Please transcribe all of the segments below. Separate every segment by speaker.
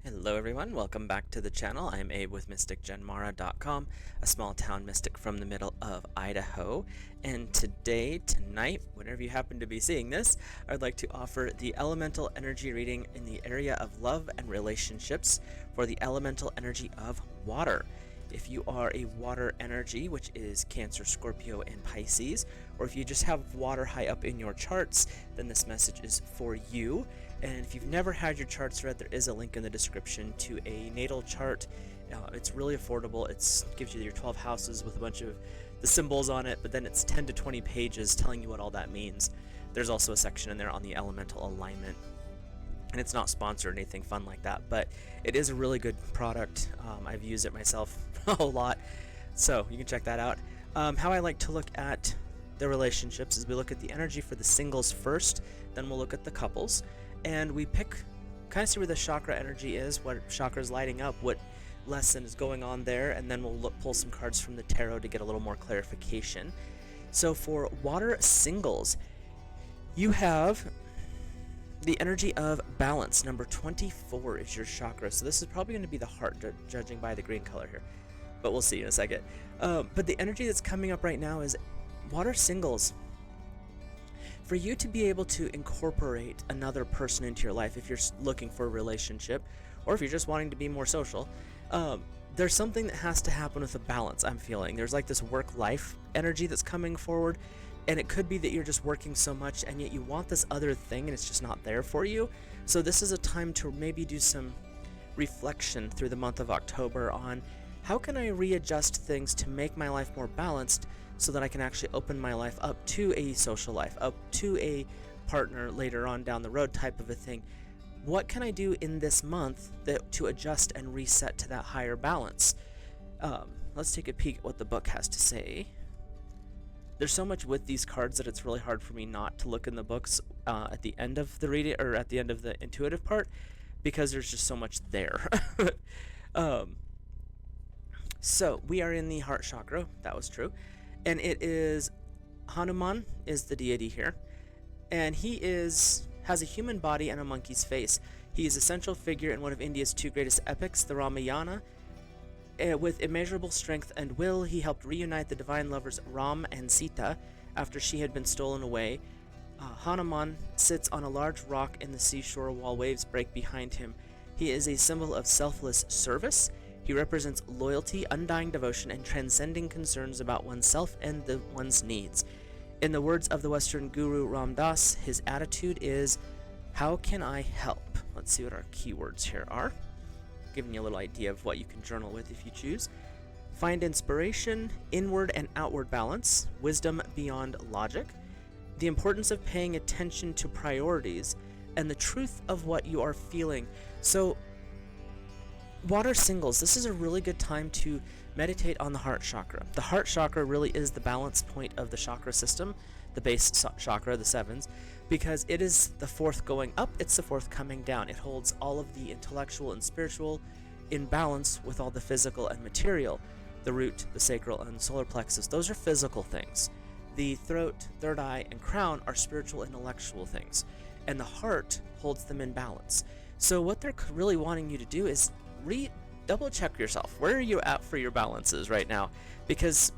Speaker 1: Hello everyone, welcome back to the channel. I'm Abe with MysticGenMara.com, a small town mystic from the middle of Idaho. And tonight, whenever you happen to be seeing this, I'd like to offer the elemental energy reading in the area of love and relationships for the elemental energy of water. If you are a water energy, which is Cancer, Scorpio, and Pisces, or if you just have water high up in your charts, then this message is for you. And if you've never had your charts read, there is a link in the description to a natal chart. It's really affordable. It gives you your 12 houses with a bunch of the symbols on it, but then it's 10 to 20 pages telling you what all that means. There's also a section in there on the elemental alignment. And it's not sponsored or anything fun like that, but it is a really good product. I've used it myself a lot, so you can check that out. How I like to look at the relationships is we look at the energy for the singles first, then we'll look at the couples, and we pick, kind of see where the chakra energy is, what chakra is lighting up, what lesson is going on there, and then we'll pull some cards from the tarot to get a little more clarification. So for water singles, you have the energy of balance. Number 24 is your chakra. So this is probably going to be the heart, judging by the green color here. But we'll see in a second. But the energy that's coming up right now is water singles. For you to be able to incorporate another person into your life, if you're looking for a relationship, or if you're just wanting to be more social, there's something that has to happen with a balance, I'm feeling. There's like this work-life energy that's coming forward. And it could be that you're just working so much and yet you want this other thing and it's just not there for you. So this is a time to maybe do some reflection through the month of October on how can I readjust things to make my life more balanced so that I can actually open my life up to a social life, up to a partner later on down the road type of a thing. What can I do in this month to adjust and reset to that higher balance? Let's take a peek at what the book has to say. There's so much with these cards that it's really hard for me not to look in the books at the end of the reading, or at the end of the intuitive part, because there's just so much there. So we are in the heart chakra, that was true, and it is Hanuman is the deity here, and he has a human body and a monkey's face. He is a central figure in one of India's two greatest epics, the Ramayana. With immeasurable strength and will, he helped reunite the divine lovers Ram and Sita after she had been stolen away. Hanuman sits on a large rock in the seashore while waves break behind him. He is a symbol of selfless service. He represents loyalty, undying devotion, and transcending concerns about oneself and one's needs. In the words of the Western guru Ram Dass, his attitude is, "How can I help?" Let's see what our keywords here are. Giving you a little idea of what you can journal with if you choose. Find inspiration, inward and outward balance, wisdom beyond logic, the importance of paying attention to priorities, and the truth of what you are feeling. So, water singles, this is a really good time to meditate on the heart chakra. The heart chakra really is the balance point of the chakra system, the base chakra, the sevens, because it is the fourth going up, it's the fourth coming down. It holds all of the intellectual and spiritual in balance with all the physical and material. The root, the sacral, and the solar plexus, those are physical things. The throat, third eye, and crown are spiritual intellectual things. And the heart holds them in balance. So what they're really wanting you to do is double check yourself. Where are you at for your balances right now? Because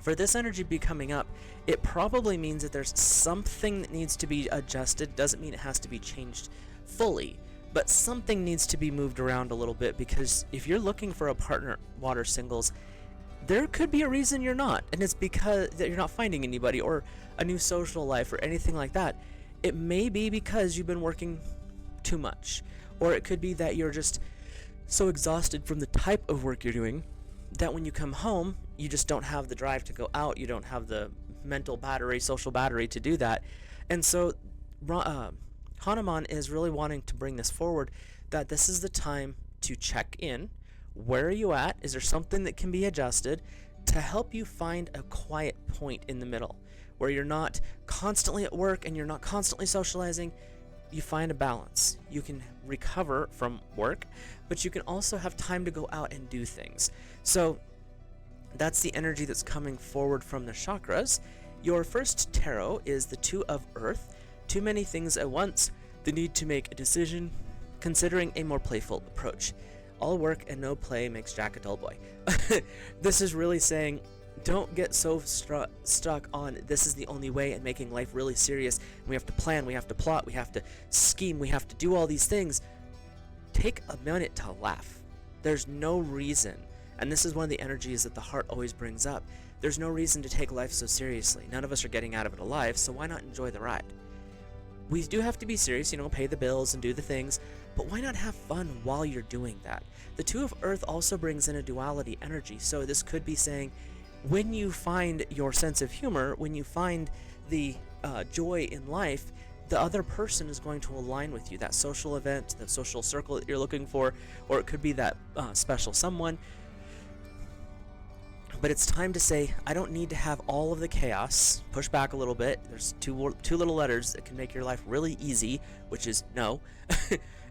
Speaker 1: for this energy be coming up, it probably means that there's something that needs to be adjusted. Doesn't mean it has to be changed fully, but something needs to be moved around a little bit, because if you're looking for a partner, water singles, there could be a reason you're not, and it's because that you're not finding anybody or a new social life or anything like that. It may be because you've been working too much, or it could be that you're just so exhausted from the type of work you're doing that when you come home, you just don't have the drive to go out, you don't have the mental battery, social battery to do that. And so Hanuman is really wanting to bring this forward, that this is the time to check in. Where are you at? Is there something that can be adjusted to help you find a quiet point in the middle where you're not constantly at work and you're not constantly socializing? You find a balance. You can recover from work, but you can also have time to go out and do things. So that's the energy that's coming forward from the chakras. Your first tarot is the Two of Earth. Too many things at once, the need to make a decision, considering a more playful approach. All work and no play makes Jack a dull boy. This is really saying, don't get so stuck on this is the only way and making life really serious. We have to plan, we have to plot, we have to scheme, we have to do all these things. Take a minute to laugh. There's no reason, and this is one of the energies that the heart always brings up, there's no reason to take life so seriously. None of us are getting out of it alive, so why not enjoy the ride? We do have to be serious, pay the bills and do the things, but why not have fun while you're doing that? The Two of Earth also brings in a duality energy, so this could be saying, when you find your sense of humor, when you find the joy in life, the other person is going to align with you. That social event, the social circle that you're looking for, or it could be that special someone. But it's time to say, I don't need to have all of the chaos. Push back a little bit. There's two little letters that can make your life really easy, which is no.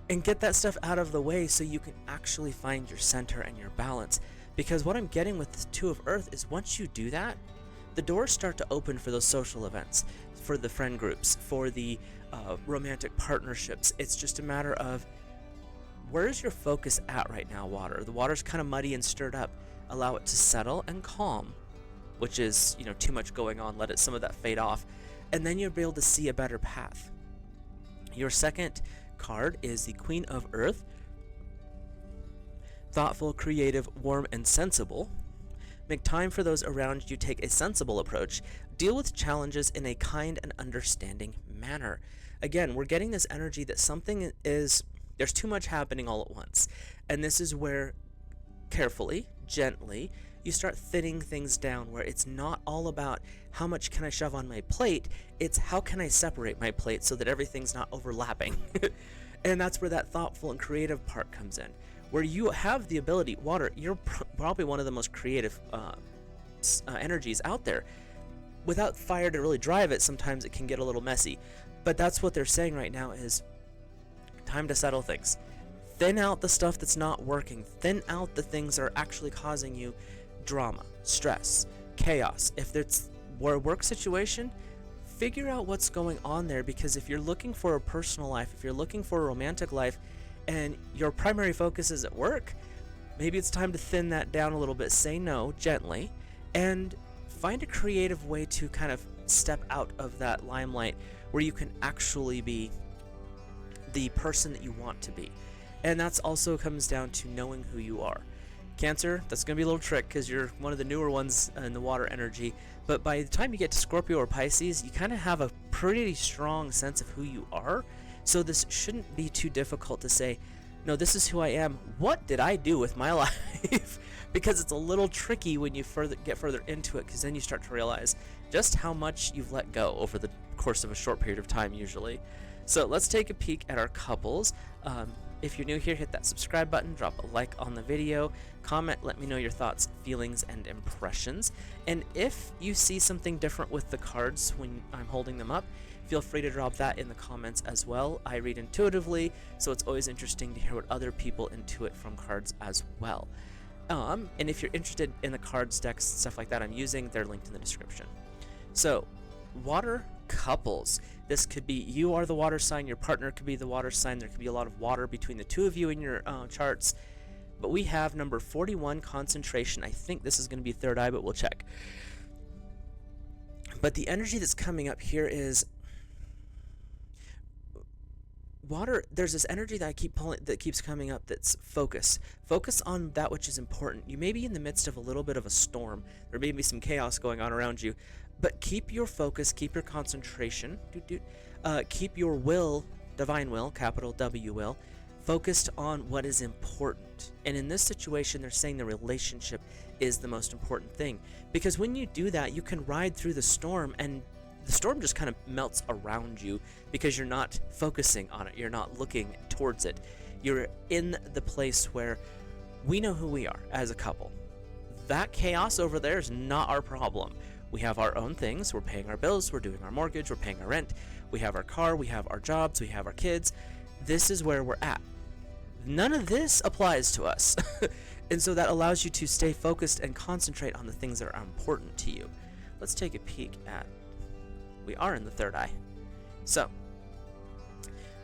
Speaker 1: And get that stuff out of the way so you can actually find your center and your balance. Because what I'm getting with the Two of Earth is once you do that, the doors start to open for those social events, for the friend groups, for the romantic partnerships. It's just a matter of, where is your focus at right now, water? The water's kind of muddy and stirred up. Allow it to settle and calm, which is, too much going on. Let some of that fade off. And then you'll be able to see a better path. Your second card is the Queen of Earth. Thoughtful, creative, warm, and sensible. Make time for those around you. Take a sensible approach. Deal with challenges in a kind and understanding manner. Again, we're getting this energy that there's too much happening all at once. And this is where, carefully, gently, you start thinning things down, where it's not all about how much can I shove on my plate, it's how can I separate my plate so that everything's not overlapping. And that's where that thoughtful and creative part comes in, where you have the ability, water, you're probably one of the most creative energies out there. Without fire to really drive it, sometimes it can get a little messy. But that's what they're saying right now is time to settle things. Thin out the stuff that's not working. Thin out the things that are actually causing you drama, stress, chaos. If it's a work situation, figure out what's going on there, because if you're looking for a personal life, if you're looking for a romantic life, and your primary focus is at work, maybe it's time to thin that down a little bit. Say no gently, and find a creative way to kind of step out of that limelight where you can actually be the person that you want to be. And that's also comes down to knowing who you are. Cancer, that's going to be a little trick because you're one of the newer ones in the water energy. But by the time you get to Scorpio or Pisces, you kind of have a pretty strong sense of who you are. So this shouldn't be too difficult to say, no, this is who I am. What did I do with my life? Because it's a little tricky when you get further into it, because then you start to realize just how much you've let go over the course of a short period of time usually. So let's take a peek at our couples. If you're new here, hit that subscribe button, drop a like on the video, comment, let me know your thoughts, feelings, and impressions. And if you see something different with the cards when I'm holding them up, feel free to drop that in the comments as well. I read intuitively, so it's always interesting to hear what other people intuit from cards as well. And if you're interested in the cards, decks, stuff like that I'm using, they're linked in the description. So, water couples. This could be you are the water sign, your partner could be the water sign, there could be a lot of water between the two of you in your charts. But we have number 41, concentration. I think this is going to be third eye, but we'll check. But the energy that's coming up here is water. There's this energy that I keep pulling, that keeps coming up, that's focus. Focus on that which is important. You may be in the midst of a little bit of a storm. There may be some chaos going on around you, but keep your focus, keep your concentration, keep your will, divine will, capital W will, focused on what is important. And in this situation, they're saying the relationship is the most important thing. Because when you do that, you can ride through the storm, and the storm just kind of melts around you because you're not focusing on it. You're not looking towards it. You're in the place where we know who we are as a couple. That chaos over there is not our problem. We have our own things. We're paying our bills. We're doing our mortgage. We're paying our rent. We have our car. We have our jobs. We have our kids. This is where we're at. None of this applies to us. And so that allows you to stay focused and concentrate on the things that are important to you. Let's take a peek at, we are in the third eye. So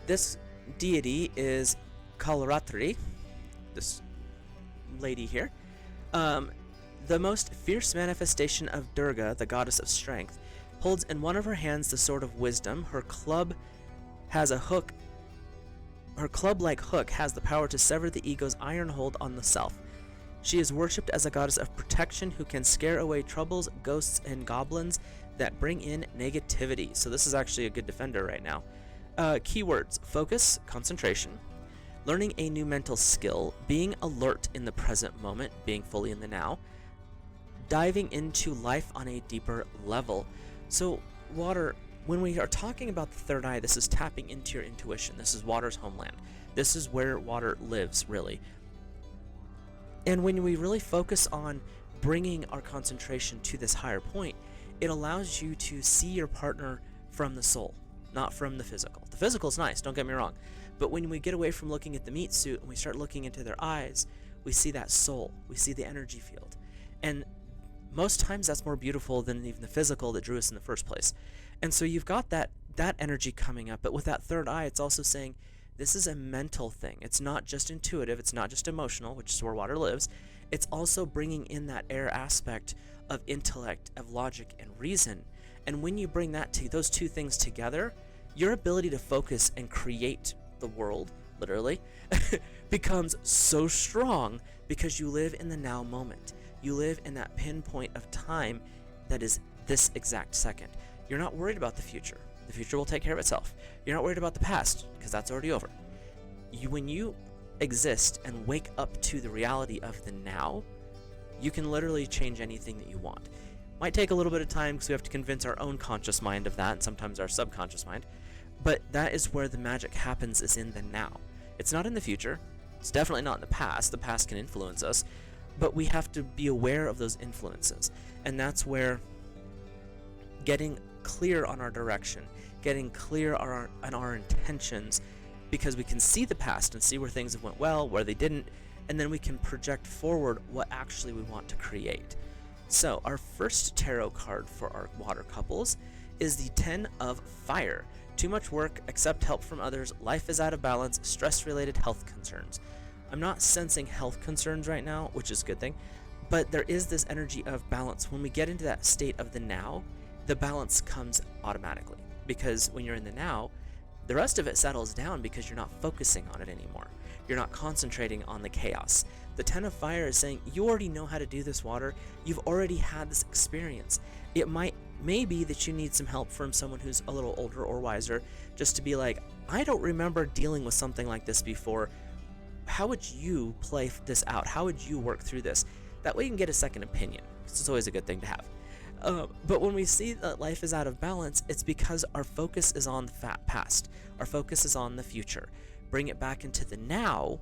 Speaker 1: this deity is Kalaratri, this lady here, the most fierce manifestation of Durga, the goddess of strength, holds in one of her hands the sword of wisdom. Her club has a hook. Her club-like hook has the power to sever the ego's iron hold on the self. She is worshipped as a goddess of protection who can scare away troubles, ghosts, and goblins that bring in negativity. So this is actually a good defender right now. Keywords: focus, concentration, learning a new mental skill, being alert in the present moment, being fully in the now, diving into life on a deeper level. So water, when we are talking about the third eye, this is tapping into your intuition. This is water's homeland. This is where water lives, really. And when we really focus on bringing our concentration to this higher point, it allows you to see your partner from the soul, not from the physical. The physical is nice, don't get me wrong. But when we get away from looking at the meat suit and we start looking into their eyes, we see that soul, we see the energy field. And most times that's more beautiful than even the physical that drew us in the first place. And so you've got that energy coming up, but with that third eye, it's also saying this is a mental thing. It's not just intuitive, it's not just emotional, which is where water lives. It's also bringing in that air aspect of intellect, of logic, and reason. And when you bring those two things together, your ability to focus and create the world, literally, becomes so strong because you live in the now moment. You live in that pinpoint of time that is this exact second. You're not worried about the future. The future will take care of itself. You're not worried about the past because that's already over. When you exist and wake up to the reality of the now, you can literally change anything that you want. Might take a little bit of time because we have to convince our own conscious mind of that, and sometimes our subconscious mind. But that is where the magic happens, is in the now. It's not in the future. It's definitely not in the past. The past can influence us, but we have to be aware of those influences. And that's where getting clear on our direction, getting clear on our intentions, because we can see the past and see where things have went well, where they didn't, and then we can project forward what actually we want to create. So our first tarot card for our water couples is the 10 of Fire. Too much work, accept help from others, life is out of balance, stress-related health concerns. I'm not sensing health concerns right now, which is a good thing, but there is this energy of balance. When we get into that state of the now, the balance comes automatically, because when you're in the now, the rest of it settles down because you're not focusing on it anymore. You're not concentrating on the chaos. The 10 of Fire is saying, you already know how to do this, water. You've already had this experience. It may be that you need some help from someone who's a little older or wiser, just to be like, I don't remember dealing with something like this before. How would you play this out? How would you work through this? That way you can get a second opinion. It's always a good thing to have. But when we see that life is out of balance, it's because our focus is on the past. Our focus is on the future. Bring it back into the now,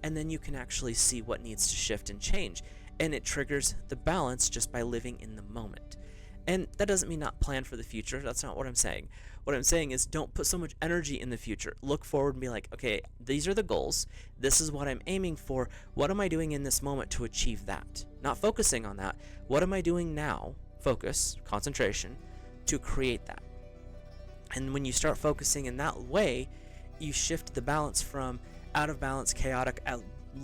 Speaker 1: and then you can actually see what needs to shift and change. And it triggers the balance just by living in the moment. And that doesn't mean not plan for the future. That's not what I'm saying. What I'm saying is don't put so much energy in the future. Look forward and be like, okay, these are the goals. This is what I'm aiming for. What am I doing in this moment to achieve that? Not focusing on that. What am I doing now? Focus, concentration, to create that. And when you start focusing in that way, you shift the balance from out of balance, chaotic,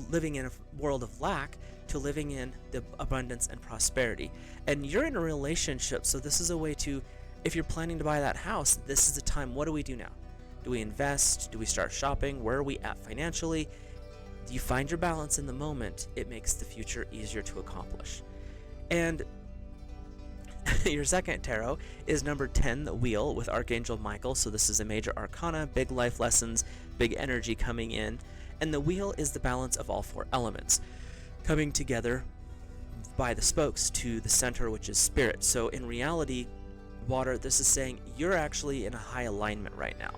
Speaker 1: living in a world of lack, to living in the abundance and prosperity. And you're in a relationship, so this is a way to, if you're planning to buy that house, this is the time. What do we do now? Do we invest? Do we start shopping? Where are we at financially? Do you find your balance in the moment? It makes the future easier to accomplish. And your second tarot is number 10, the Wheel, with Archangel Michael. So this is a major arcana, big life lessons, big energy coming in. And the Wheel is the balance of all four elements, coming together by the spokes to the center, which is spirit. So in reality, water, this is saying you're actually in a high alignment right now.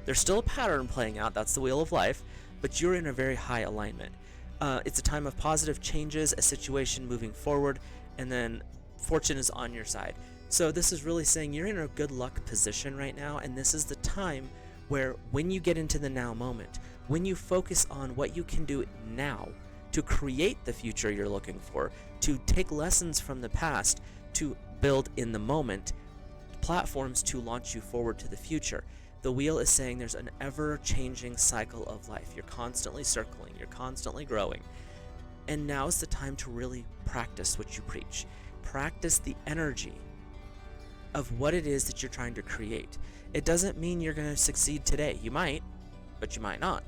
Speaker 1: There's still a pattern playing out, that's the wheel of life, but you're in a very high alignment. It's a time of positive changes, a situation moving forward, and then fortune is on your side. So this is really saying you're in a good luck position right now, and this is the time where when you get into the now moment, when you focus on what you can do now to create the future you're looking for, to take lessons from the past, to build in the moment platforms to launch you forward to the future. The wheel is saying there's an ever-changing cycle of life. You're constantly circling, you're constantly growing. And now's the time to really practice what you preach. Practice the energy of what it is that you're trying to create. It doesn't mean you're going to succeed today. You might, but you might not.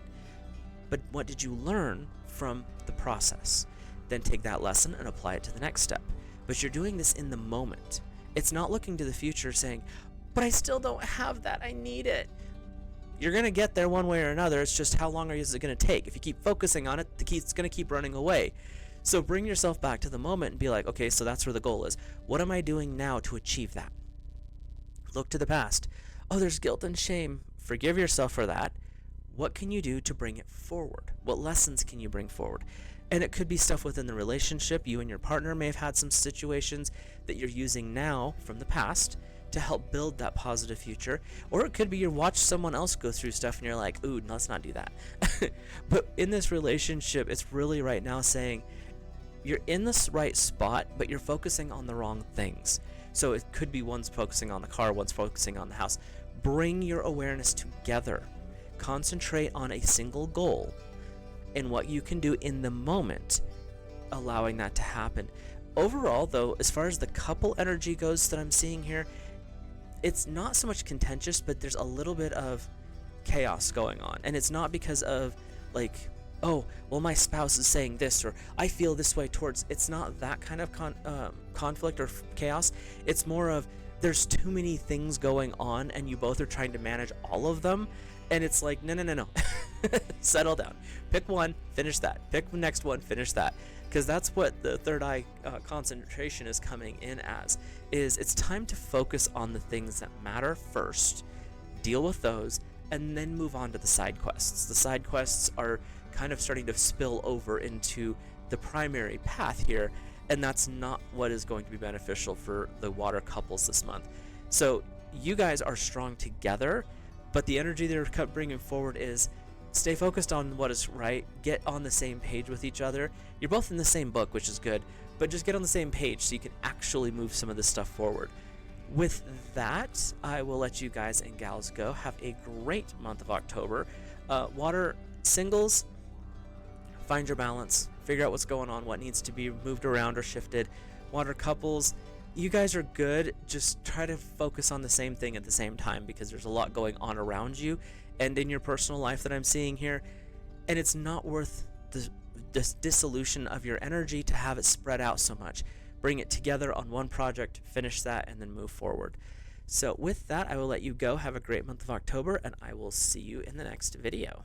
Speaker 1: But what did you learn from the process? Then take that lesson and apply it to the next step. But you're doing this in the moment. It's not looking to the future saying, but I still don't have that, I need it. You're going to get there one way or another. It's just how long is it going to take? If you keep focusing on it, it's going to keep running away. So bring yourself back to the moment and be like, okay, so that's where the goal is. What am I doing now to achieve that? Look to the past. Oh, there's guilt and shame. Forgive yourself for that. What can you do to bring it forward? What lessons can you bring forward? And it could be stuff within the relationship. You and your partner may have had some situations that you're using now from the past to help build that positive future. Or it could be you watch someone else go through stuff and you're like, ooh, let's not do that. But in this relationship, it's really right now saying you're in this right spot, but you're focusing on the wrong things. So it could be one's focusing on the car, one's focusing on the house. Bring your awareness together. Concentrate on a single goal and what you can do in the moment, allowing that to happen. Overall, though, as far as the couple energy goes that I'm seeing here, it's not so much contentious, but there's a little bit of chaos going on. And it's not because of, like, oh, well, my spouse is saying this, or I feel this way towards. It's not that kind of conflict or chaos. It's more of there's too many things going on, and you both are trying to manage all of them. And it's like, no. Settle down. Pick one, finish that. Pick the next one, finish that. Because that's what the third eye concentration is coming in as, is it's time to focus on the things that matter first, deal with those, and then move on to the side quests. The side quests are kind of starting to spill over into the primary path here, and that's not what is going to be beneficial for the water couples this month. So you guys are strong together, but the energy they're bringing forward is stay focused on what is right, get on the same page with each other. You're both in the same book, which is good, but just get on the same page so you can actually move some of this stuff forward. With that, I will let you guys and gals go. Have a great month of October. Water singles, find your balance, figure out what's going on, what needs to be moved around or shifted. Water couples, you guys are good. Just try to focus on the same thing at the same time, because there's a lot going on around you and in your personal life that I'm seeing here, and it's not worth the dissolution of your energy to have it spread out so much. Bring it together on one project, finish that, and then move forward. So with that, I will let you go. Have a great month of October, and I will see you in the next video.